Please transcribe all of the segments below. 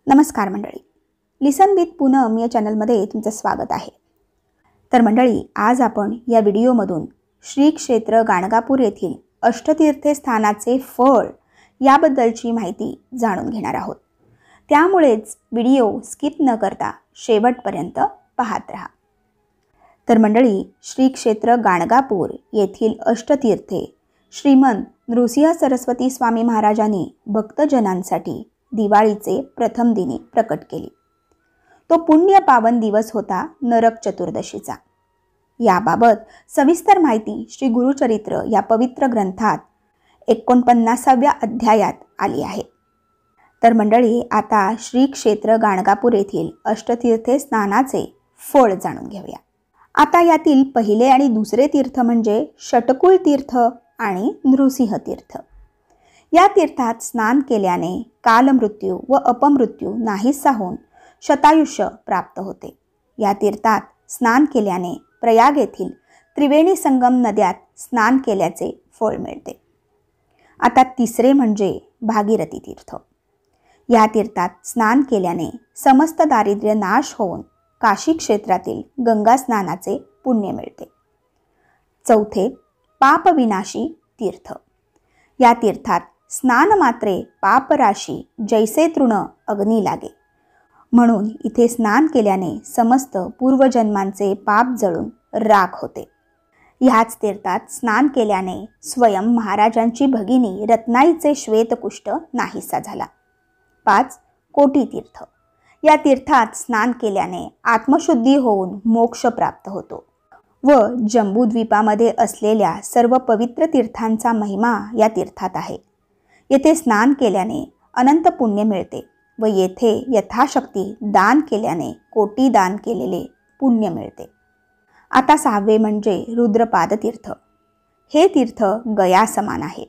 नमस्कार मंडळी, लिसन विथ पूनम या चॅनलमध्ये तुमचं स्वागत आहे। तर मंडळी, आज आपण या व्हिडिओमधून श्री क्षेत्र गाणगापूर येथील अष्टतीर्थे स्थानाचे फळ याबद्दलची माहिती जाणून घेणार आहोत। त्यामुळेच व्हिडिओ स्किप न करता शेवटपर्यंत पाहत रहा। तर मंडळी, श्री क्षेत्र गाणगापूर येथील अष्टतीर्थे श्रीमंत नृसिंह सरस्वती स्वामी महाराजांनी भक्तजनांसाठी दिवाळीचे प्रथम दिनी प्रकट केली। तो पुण्य पावन दिवस होता नरक चतुर्दशीचा। याबाबत सविस्तर माहिती श्री गुरुचरित्र या पवित्र ग्रंथात 49व्या अध्यायात आली आहे। तर मंडळी, आता श्री क्षेत्र गाणगापूर येथील अष्टतीर्थे स्नानाचे फळ जाणून घेऊया। आता यातील पहिले आणि दुसरे तीर्थ म्हणजे षटकुल तीर्थ आणि नृसिंह तीर्थ। या तीर्थात स्नान केल्याने कालमृत्यू व अपमृत्यू नाहीसा होऊन शतायुष्य प्राप्त होते। या तीर्थात स्नान केल्याने प्रयाग येथील त्रिवेणी संगम नद्यात स्नान केल्याचे फळ मिळते। आता तिसरे म्हणजे भागीरथी तीर्थ। या तीर्थात स्नान केल्याने समस्त दारिद्र्य नाश होऊन काशी क्षेत्रातील गंगा स्नानाचे पुण्य मिळते। चौथे पापविनाशी तीर्थ। या तीर्थात स्नान मात्रे पापराशी जैसे तृण अग्नी लागे, म्हणून इथे स्नान केल्याने समस्त पूर्वजन्मांचे पाप जळून राख होते। ह्याच तीर्थात स्नान केल्याने स्वयं महाराजांची भगिनी रत्नाईचे श्वेतकुष्ठ नाहीसा झाला। 5 कोटी तीर्थ। या तीर्थात स्नान केल्याने आत्मशुद्धी होऊन मोक्ष प्राप्त होतो व जम्बूद्वीपामध्ये असलेल्या सर्व पवित्र तीर्थांचा महिमा या तीर्थात आहे। येथे स्नान केल्याने अनंत पुण्य मिळते व येथे यथाशक्ती दान केल्याने कोटी दान केलेले पुण्य मिळते। आता 6वे म्हणजे रुद्रपाद तीर्थ। हे तीर्थ गया समान आहे।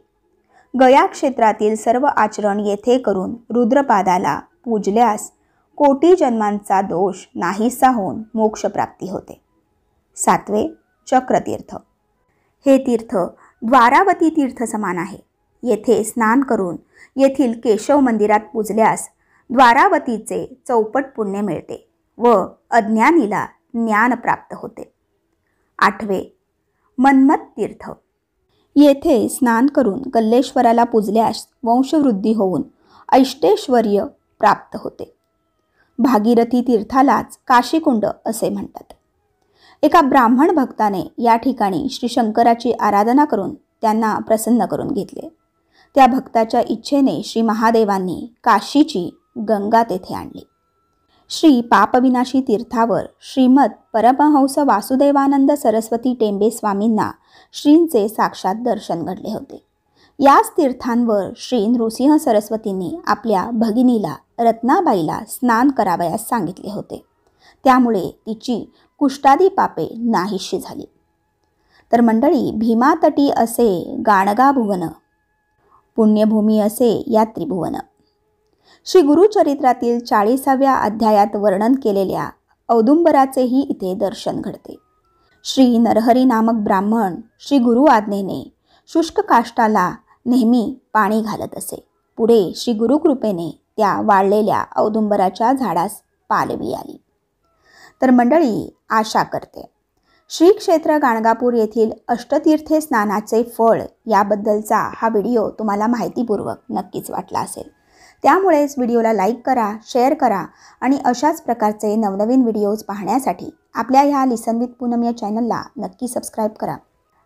गया क्षेत्रातील सर्व आचरण येथे करून रुद्रपादाला पूजल्यास कोटी जन्मांचा दोष नाहीसा होऊन मोक्ष प्राप्ती होते। 7वे चक्रतीर्थ। हे तीर्थ द्वारावती तीर्थ समान आहे। येथे स्नान करून येथील केशव मंदिरात पूजल्यास द्वारावतीचे चौपट पुण्य मिळते व अज्ञानीला ज्ञान प्राप्त होते। 8वे मन्मथ तीर्थ। येथे स्नान करून कल्लेश्वराला पूजल्यास वंशवृद्धी होऊन ऐष्टेश्वर्य प्राप्त होते। भागीरथी तीर्थालाच काशीकुंड असे म्हणतात। एका ब्राह्मण भक्ताने या ठिकाणी श्री शंकराची आराधना करून त्यांना प्रसन्न करून घेतले। त्या भक्ताच्या इच्छेने श्री महादेवांनी काशीची गंगा तेथे आणली। श्री पापविनाशी तीर्थावर श्रीमद परमहंस वासुदेवानंद सरस्वती टेंबे स्वामींना श्रींचे साक्षात दर्शन घडले होते। याच तीर्थांवर श्री नृसिंह सरस्वतींनी आपल्या भगिनीला रत्नाबाईला स्नान करावयास सांगितले होते। त्यामुळे तिची कुष्ठादी पापे नाहीशी झाली। तर मंडळी, भीमातटी असे गाणगा भुवन, पुण्यभूमी असे या त्रिभुवन। श्री गुरुचरित्रातील 40व्या अध्यायात वर्णन केलेल्या औदुंबराचेही इथे दर्शन घडते। श्री नरहरी नामक ब्राह्मण श्री गुरु आज्ञेने शुष्क काष्ठाला नेहमी पाणी घालत असे। पुढे श्री गुरुकृपेने त्या वाळलेल्या औदुंबराच्या झाडास पालवी आली। तर मंडळी, आशा करते श्री क्षेत्र गाणगापूर येथील अष्टतीर्थे स्नानाचे फळ याबद्दलचा हा व्हिडिओ तुम्हाला माहितीपूर्वक नक्कीच वाटला असेल। त्यामुळेच व्हिडिओला लाईक करा, शेअर करा आणि अशाच प्रकारचे नवनवीन व्हिडिओज पाहण्यासाठी आपल्या ह्या लिसन विथ पूनम या चॅनलला नक्की सबस्क्राईब करा।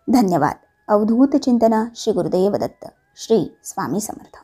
धन्यवाद। अवधूत चिंतन श्री गुरुदेव दत्त। श्री स्वामी समर्थ।